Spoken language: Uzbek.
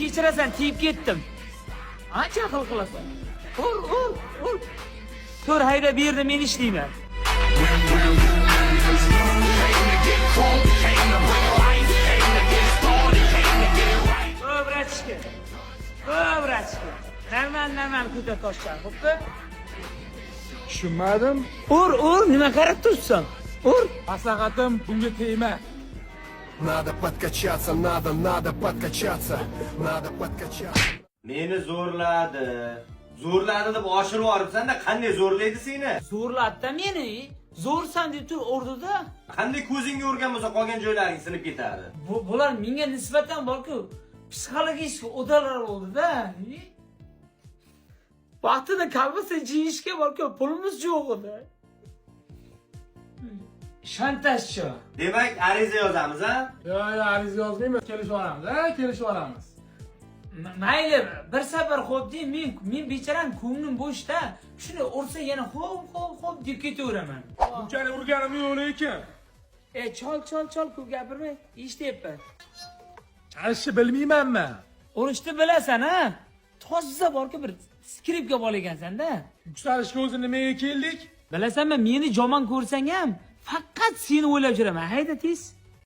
kechirasan, tiyib ketdim. Ancha aql qilasan. Ur. Tur hayda bu yerda men ishlayman. Vrachka. Normal kuta toshlar, xo'pmi? Tushunmadim. Ur, nima qarab turibsan? Ur. Maslahatim bunga tegma. Надо подкачаться, надо подкачаться, надо подкачаться. Meni zo'rladi. Zo'rladi deb oshirib yoribsan-da, qanday zo'rlaydi seni? Zo'rlatdi meni. Zo'rsan deb tur urdi-da. Qanday ko'zingga urgan bo'lsa, qolgan joylaring sinib ketadi. Bular menga nisbatan borku, psixologik o'dalar bo'ldi-da. Vaqtida kalbasa jiyishga borku, pulimiz yo'q edi. Shantajchi. Demak, ariza yozamiz, ha? Yo'q, ariza yozmaymiz, kelishib olamiz. Mayli, bir safar xo'p deng, men becharam ko'nglim bo'shda. Shuni ursa yana xo'p deb ketaveraman. Bunchalik urganim yo'q lekin. Chol, ko'p gapirmay, eshityapman. Chalishni bilmaymanmi? Urishni bilasan, ha? Toza borku bir skripka bor ekansan-da. Yuksalishga o'zi nimaga keldik? Bilasanmi, meni jomon ko'rsang ham faqat seni o'ylab yuraman. Hayda tez.